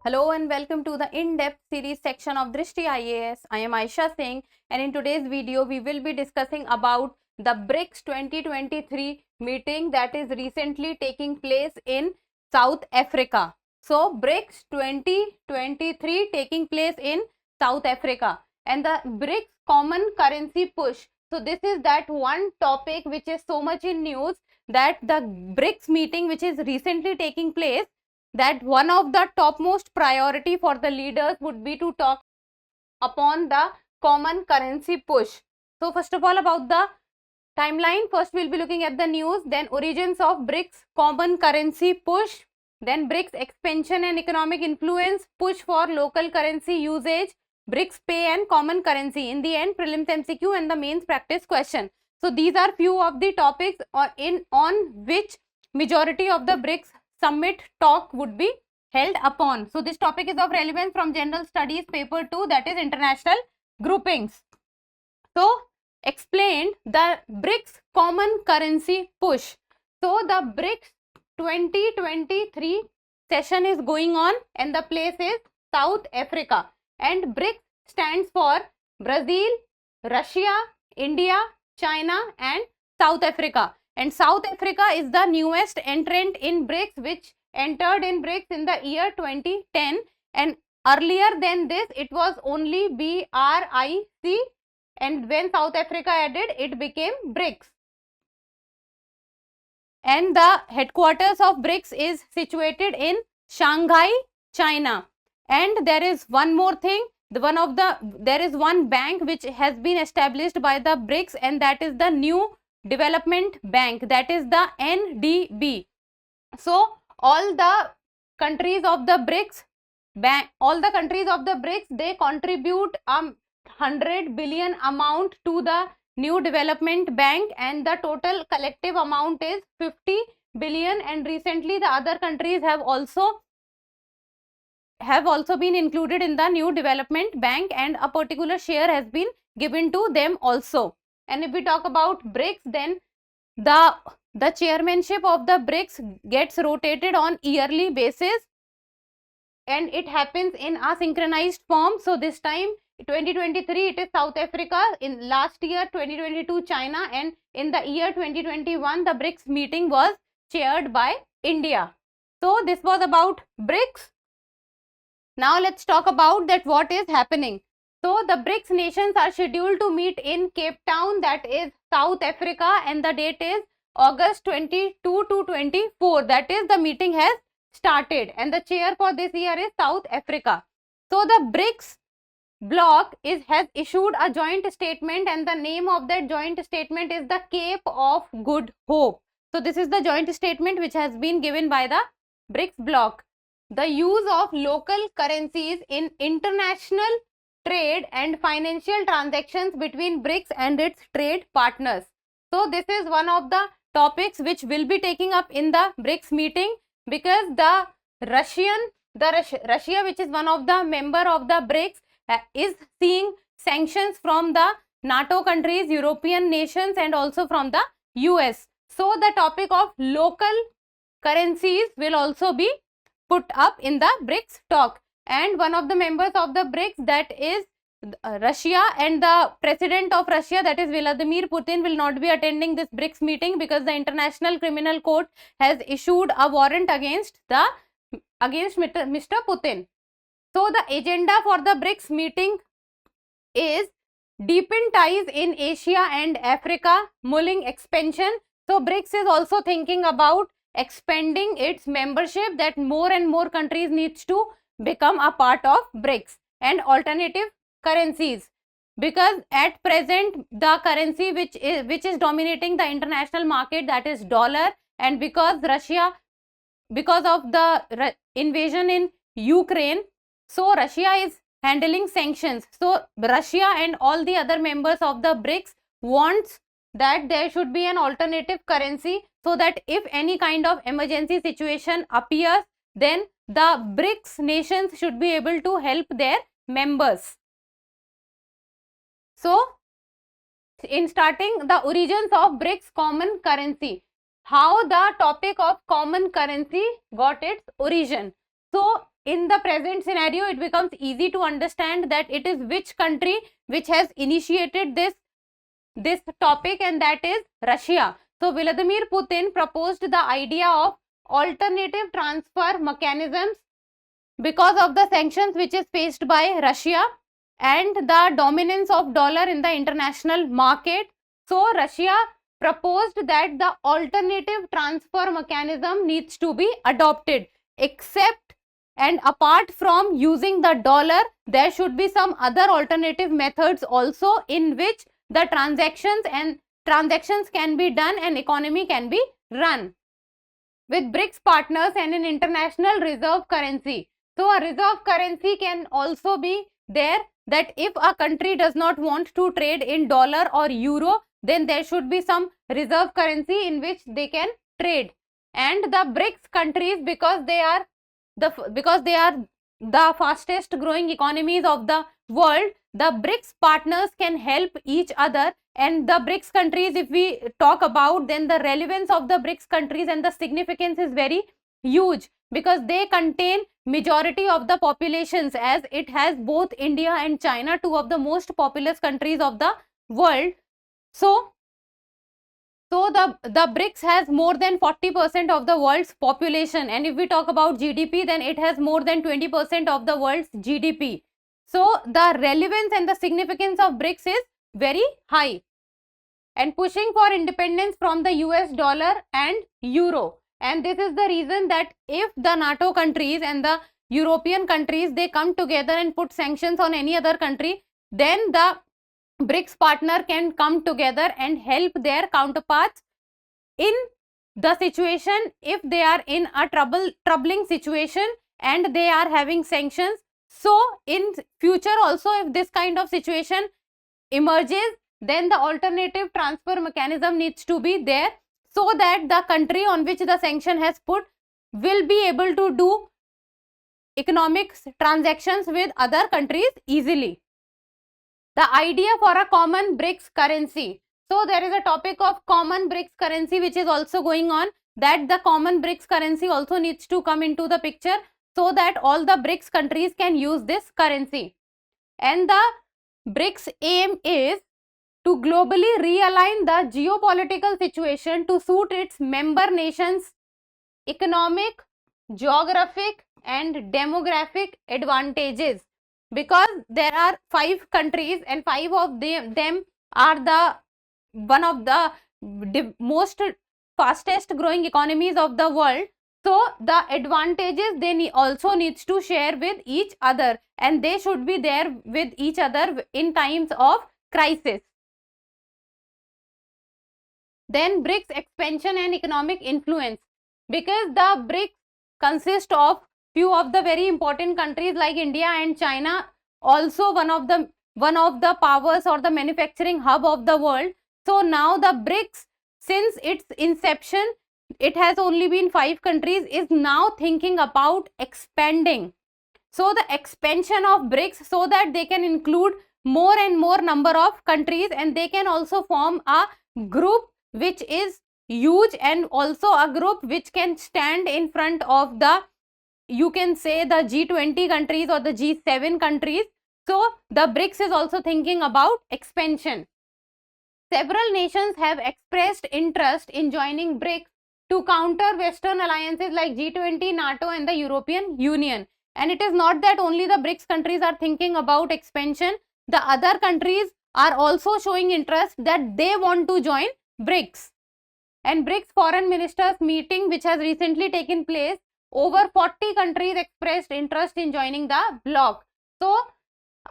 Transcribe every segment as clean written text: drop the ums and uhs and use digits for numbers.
Hello and welcome to the in-depth series section of Drishti IAS. I am Aisha Singh, and in today's video we will be discussing about the BRICS 2023 meeting that is recently taking place in South Africa. So BRICS 2023 taking place in South Africa, and the BRICS common currency push. So this is that one topic which is so much in news, that the BRICS meeting which is recently taking place, that one of the topmost priority for the leaders would be to talk upon the common currency push. So first of all, about the timeline, first we'll be looking at the news, then origins of BRICS common currency push, then BRICS expansion and economic influence, push for local currency usage, BRICS pay and common currency. In the end, prelims MCQ and the mains practice question. So these are few of the topics on which majority of the BRICS summit talk would be held upon. So this topic is of relevance from general studies paper 2, that is international groupings. So explained the BRICS common currency push. So the BRICS 2023 session is going on and the place is South Africa, and BRICS stands for Brazil, Russia, India, China and South Africa. And South Africa is the newest entrant in BRICS, which entered in BRICS in the year 2010, and earlier than this it was only BRIC, and when South Africa added, it became BRICS. And the headquarters of BRICS is situated in Shanghai, China. And there is one more thing, there is one bank which has been established by the BRICS, and that is the New Development Bank, that is the NDB. So all the countries of the BRICS they contribute 100 billion amount to the New Development Bank, and the total collective amount is 50 billion. And recently the other countries have also been included in the New Development Bank, and a particular share has been given to them also. And if we talk about BRICS, then the chairmanship of the BRICS gets rotated on yearly basis, and it happens in a synchronized form. So this time 2023 it is South Africa, in last year 2022 China, and in the year 2021 the BRICS meeting was chaired by India. So this was about BRICS. Now let's talk about that what is happening. So the BRICS nations are scheduled to meet in Cape Town, that is South Africa, and the date is August 22 to 24. That is, the meeting has started, and the chair for this year is South Africa. So the BRICS bloc has issued a joint statement, and the name of that joint statement is the Cape of Good Hope. So this is the joint statement which has been given by the BRICS bloc. The use of local currencies in international trade and financial transactions between BRICS and its trade partners. So this is one of the topics which will be taking up in the BRICS meeting, because the Russia, which is one of the member of the BRICS, is seeing sanctions from the NATO countries, European nations, and also from the US. So the topic of local currencies will also be put up in the BRICS talk. And one of the members of the BRICS, that is Russia, and the president of Russia, that is Vladimir Putin, will not be attending this BRICS meeting because the International Criminal Court has issued a warrant against Mr. Putin. So the agenda for the BRICS meeting is deepen ties in Asia and Africa, mulling expansion. So BRICS is also thinking about expanding its membership, that more and more countries needs to become a part of BRICS, and alternative currencies, because at present the currency which is dominating the international market, that is dollar, and because of the invasion in Ukraine, so Russia is handling sanctions. So Russia and all the other members of the BRICS wants that there should be an alternative currency, so that if any kind of emergency situation appears, then the BRICS nations should be able to help their members. So in starting, the origins of BRICS common currency, how the topic of common currency got its origin. So in the present scenario, it becomes easy to understand that it is which country which has initiated this topic, and that is Russia. So Vladimir Putin proposed the idea of alternative transfer mechanisms because of the sanctions which is faced by Russia and the dominance of dollar in the international market. So Russia proposed that the alternative transfer mechanism needs to be adopted. Except and apart from using the dollar, there should be some other alternative methods also in which the transactions can be done and economy can be run with BRICS partners and an international reserve currency. So a reserve currency can also be there, that if a country does not want to trade in dollar or euro, then there should be some reserve currency in which they can trade. And the BRICS countries, because they are the fastest growing economies of the world, the BRICS partners can help each other. And the BRICS countries, if we talk about, then the relevance of the BRICS countries and the significance is very huge, because they contain majority of the populations, as it has both India and China, two of the most populous countries of the world. So the BRICS has more than 40% of the world's population, and if we talk about GDP, then it has more than 20% of the world's GDP. So the relevance and the significance of BRICS is very high, and pushing for independence from the US dollar and euro. And this is the reason that if the NATO countries and the European countries, they come together and put sanctions on any other country, then the BRICS partner can come together and help their counterparts in the situation if they are in a troubling situation and they are having sanctions. So in future also, if this kind of situation emerges, then the alternative transfer mechanism needs to be there, so that the country on which the sanction has put will be able to do economic transactions with other countries easily. The idea for a common BRICS currency. So there is a topic of common BRICS currency which is also going on, that the common BRICS currency also needs to come into the picture, so that all the BRICS countries can use this currency. And the BRICS aim is to globally realign the geopolitical situation to suit its member nations' economic, geographic and demographic advantages. Because there are 5 countries and 5 of them are the one of the most fastest growing economies of the world. So the advantages they also needs to share with each other, and they should be there with each other in times of crisis. Then BRICS expansion and economic influence, because the BRICS consist of few of the very important countries like India and China, also one of the powers or the manufacturing hub of the world. So now the BRICS, since its inception, it has only been 5 countries, is now thinking about expanding. So the expansion of BRICS, so that they can include more and more number of countries, and they can also form a group which is huge, and also a group which can stand in front of the, you can say, the G20 countries or the G7 countries. So the BRICS is also thinking about expansion. Several nations have expressed interest in joining BRICS to counter Western alliances like G20, NATO and the European Union. And it is not that only the BRICS countries are thinking about expansion, the other countries are also showing interest that they want to join BRICS. And BRICS foreign ministers meeting, which has recently taken place, over 40 countries expressed interest in joining the bloc. So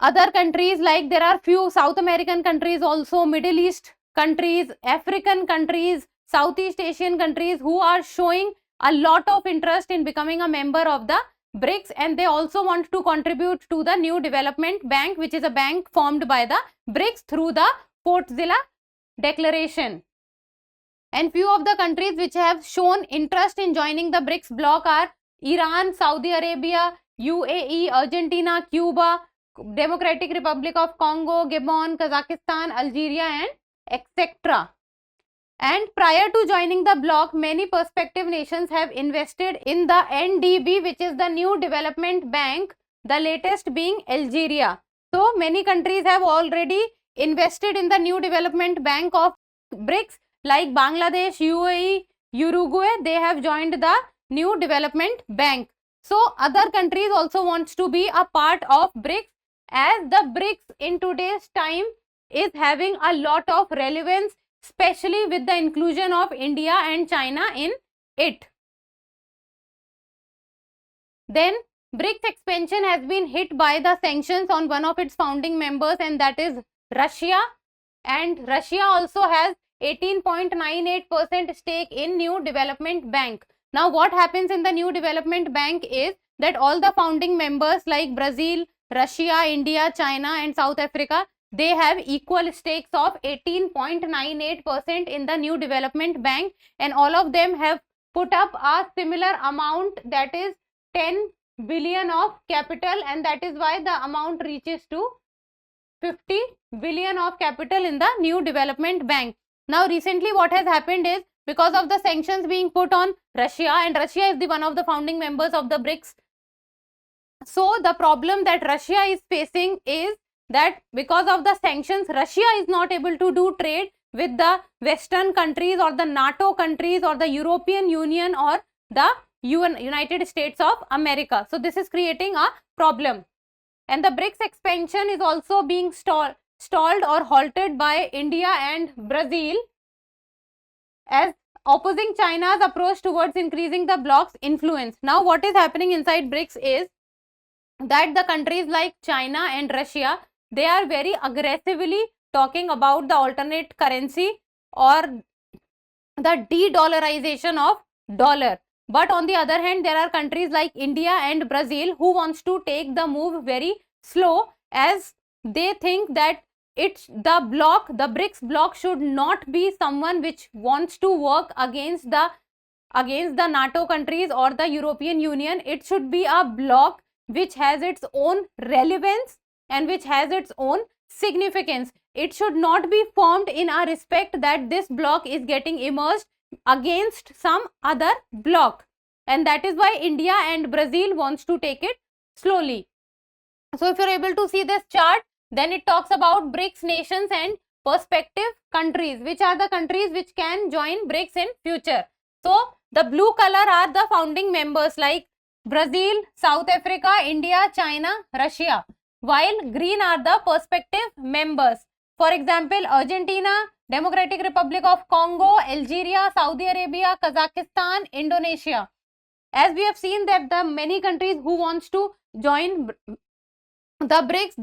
other countries, like there are few South American countries also, Middle East countries, African countries, Southeast Asian countries, who are showing a lot of interest in becoming a member of the BRICS, and they also want to contribute to the new development bank, which is a bank formed by the BRICS through the Portzilla Declaration. And few of the countries which have shown interest in joining the BRICS bloc are Iran, Saudi Arabia, UAE, Argentina, Cuba, Democratic Republic of Congo, Gabon, Kazakhstan, Algeria and etc. And prior to joining the bloc, many prospective nations have invested in the NDB, which is the New Development Bank, the latest being Algeria. So many countries have already invested in the New Development Bank of BRICS, like Bangladesh, UAE, Uruguay. They have joined the New Development Bank. So other countries also wants to be a part of BRICS, as the BRICS in today's time is having a lot of relevance, especially with the inclusion of India and China in it. Then BRICS expansion has been hit by the sanctions on one of its founding members, and that is Russia. And Russia also has 18.98% stake in New Development Bank. Now what happens in the New Development Bank is that all the founding members like Brazil, Russia, India, China and South Africa, they have equal stakes of 18.98% in the New Development Bank, and all of them have put up a similar amount, that is 10 billion of capital, and that is why the amount reaches to 50 billion of capital in the New Development Bank. Now recently what has happened is, because of the sanctions being put on Russia, and Russia is the one of the founding members of the BRICS, so the problem that Russia is facing is that because of the sanctions, Russia is not able to do trade with the Western countries or the NATO countries or the European Union or the United States of America. So this is creating a problem. And the BRICS expansion is also being stalled or halted by India and Brazil, as opposing China's approach towards increasing the bloc's influence. Now what is happening inside BRICS is that the countries like China and Russia, they are very aggressively talking about the alternate currency or the de-dollarization of dollar. But on the other hand, there are countries like India and Brazil who wants to take the move very slow, as they think that the BRICS bloc should not be someone which wants to work against the NATO countries or the European Union. It should be a bloc which has its own relevance and which has its own significance. It should not be formed in a respect that this bloc is getting emerged against some other bloc, and that is why India and Brazil wants to take it slowly. So if you're able to see this chart, then it talks about BRICS nations and prospective countries, which are the countries which can join BRICS in future. So the blue color are the founding members like Brazil, South Africa, India, China, Russia, while green are the prospective members. For example, Argentina, Democratic Republic of Congo, Algeria, Saudi Arabia, Kazakhstan, Indonesia. As we have seen that the many countries who wants to join the BRICS,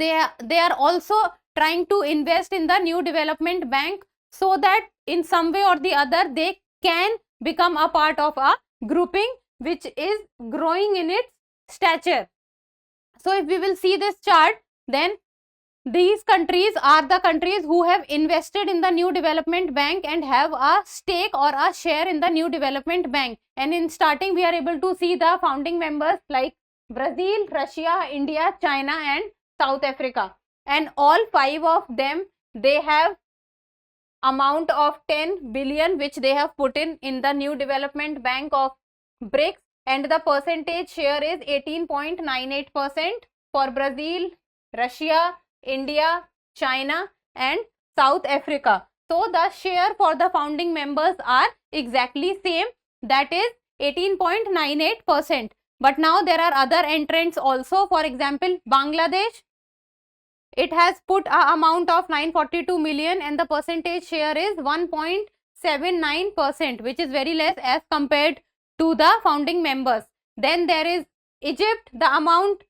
they are also trying to invest in the New Development Bank, so that in some way or the other they can become a part of a grouping which is growing in its stature. So if we will see this chart, then these countries are the countries who have invested in the New Development Bank and have a stake or a share in the New Development Bank. And in starting, we are able to see the founding members like Brazil, Russia, India, China and South Africa. And all 5 of them, they have amount of 10 billion which they have put in the New Development Bank of BRICS, and the percentage share is 18.98% for Brazil, Russia, India, China and South Africa. So the share for the founding members are exactly same, that is 18.98%. But now there are other entrants also. For example, Bangladesh, it has put a amount of 942 million and the percentage share is 1.79%, which is very less as compared to the founding members. Then there is Egypt, the amount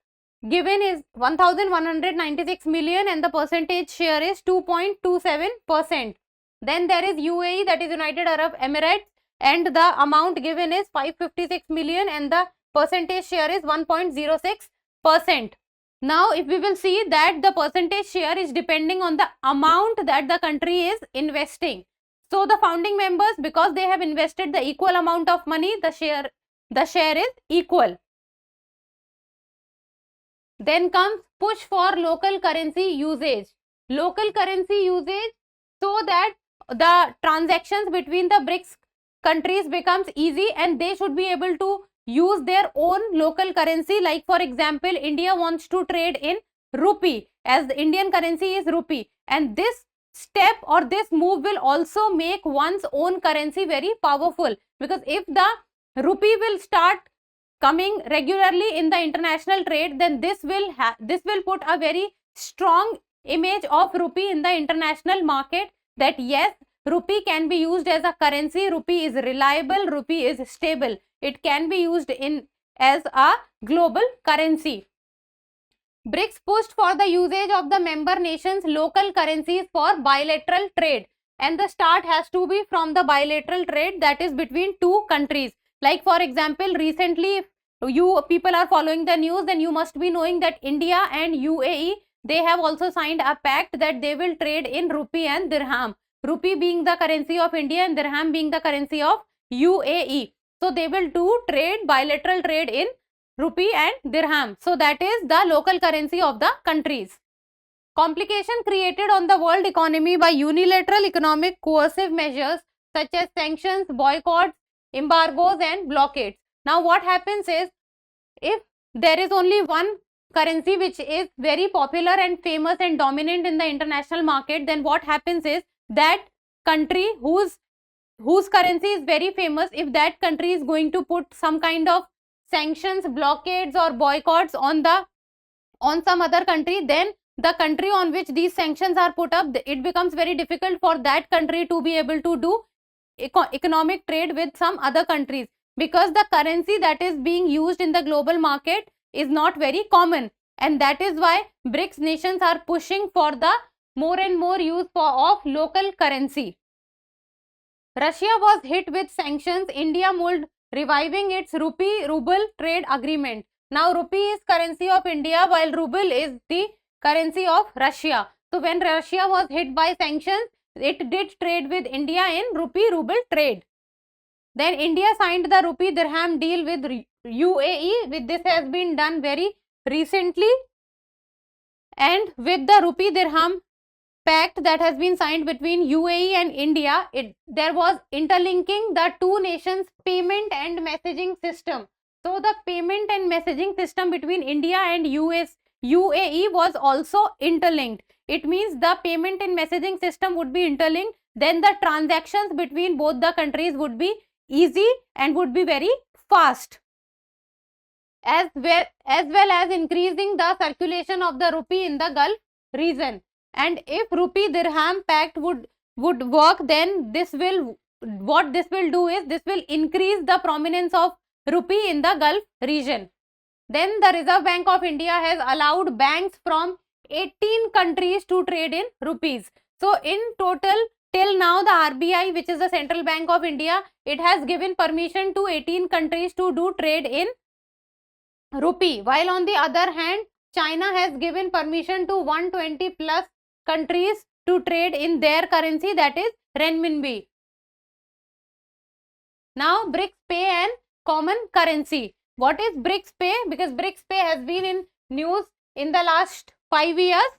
given is 1196 million and the percentage share is 2.27%. Then there is UAE, that is United Arab Emirates, and the amount given is 556 million and the percentage share is 1.06%. Now if we will see that the percentage share is depending on the amount that the country is investing. So the founding members, because they have invested the equal amount of money, the share is equal. Then comes push for local currency usage. Local currency usage, so that the transactions between the BRICS countries becomes easy, and they should be able to use their own local currency. Like for example, India wants to trade in rupee, as the Indian currency is rupee, and this step or this move will also make one's own currency very powerful, because if the rupee will start coming regularly in the international trade, then this will put a very strong image of rupee in the international market, that yes, rupee can be used as a currency, rupee is reliable, rupee is stable, it can be used in as a global currency. BRICS pushed for the usage of the member nations' local currencies for bilateral trade, and the start has to be from the bilateral trade, that is between two countries. Like for example, recently, if you people are following the news, then you must be knowing that India and UAE, they have also signed a pact that they will trade in rupee and dirham, rupee being the currency of India and dirham being the currency of UAE. So they will do trade, bilateral trade in rupee and dirham. So that is the local currency of the countries. Complication created on the world economy by unilateral economic coercive measures such as sanctions, boycotts, embargoes and blockades. Now what happens is, if there is only one currency which is very popular and famous and dominant in the international market, then what happens is that country whose currency is very famous, if that country is going to put some kind of sanctions, blockades or boycotts on some other country, then the country on which these sanctions are put up, it becomes very difficult for that country to be able to do economic trade with some other countries, because the currency that is being used in the global market is not very common, and that is why BRICS nations are pushing for the more and more use of local currency. Russia was hit with sanctions. India moved reviving its rupee-ruble trade agreement. Now rupee is currency of India while ruble is the currency of Russia. So when Russia was hit by sanctions, it did trade with India in rupee-ruble trade. Then India signed the rupee dirham deal with UAE. This has been done very recently, and with the rupee dirham pact that has been signed between UAE and India, there was interlinking the two nations' payment and messaging system. So the payment and messaging system between India and UAE was also interlinked. It means the payment and messaging system would be interlinked, then the transactions between both the countries would be easy and would be very fast, as well as increasing the circulation of the rupee in the Gulf region. And if rupee dirham pact would work, then what this will do is this will increase the prominence of rupee in the Gulf region. Then the Reserve Bank of India has allowed banks from 18 countries to trade in rupees. So in total, till now, the RBI, which is the Central Bank of India, it has given permission to 18 countries to do trade in rupee, while on the other hand, China has given permission to 120 plus countries to trade in their currency, that is renminbi. Now BRICS pay and common currency. What is BRICS pay? Because BRICS pay has been in news in the last 5 years.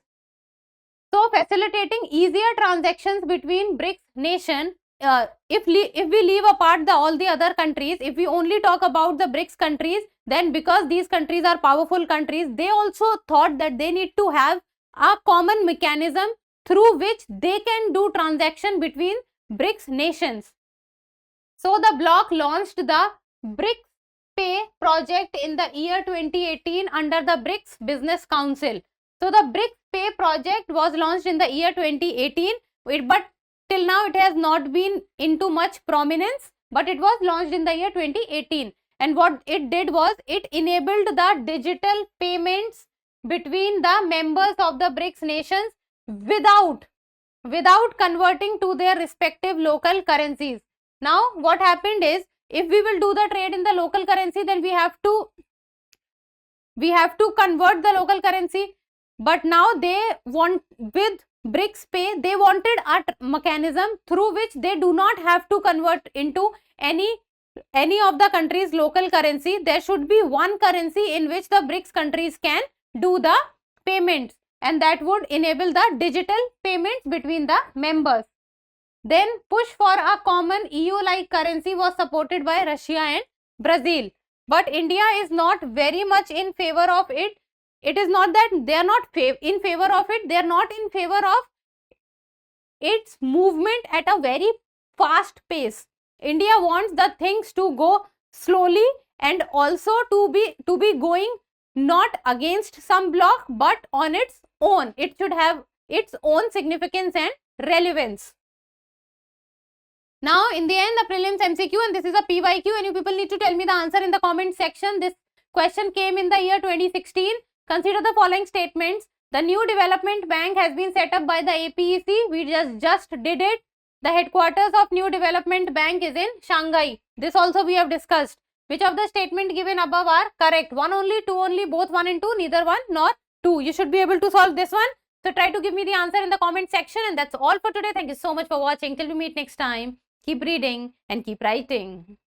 So facilitating easier transactions between BRICS nation. If we leave apart all the other countries, if we only talk about the BRICS countries, then because these countries are powerful countries, they also thought that they need to have a common mechanism through which they can do transaction between BRICS nations. So the bloc launched the BRICS Pay project in the year 2018 under the BRICS Business Council. So the BRICS Pay project was launched in the year 2018, but till now it has not been into much prominence, but it was launched in the year 2018. And what it did was it enabled the digital payments between the members of the BRICS nations without converting to their respective local currencies. Now what happened is, if we will do the trade in the local currency, then we have to convert the local currency. But now they want, with BRICS Pay, they wanted a mechanism through which they do not have to convert into any of the country's local currency. There should be one currency in which the BRICS countries can do the payments, and that would enable the digital payments between the members. Then push for a common EU-like currency was supported by Russia and Brazil. But India is not very much in favor of it. It is not that they are not in favor of it. They are not in favor of its movement at a very fast pace. India wants the things to go slowly and also to be going not against some bloc but on its own. It should have its own significance and relevance. Now, in the end, the prelims MCQ, and this is a PYQ, and you people need to tell me the answer in the comment section. This question came in the year 2016. Consider the following statements. The new development bank has been set up by the APEC. We just did it. The headquarters of new development bank is in Shanghai. This also we have discussed. Which of the statement given above are correct? 1 only, 2 only, both 1 and 2, neither 1 nor 2. You should be able to solve this one. So try to give me the answer in the comment section, and that's all for today. Thank you so much for watching. Till we meet next time. Keep reading and keep writing.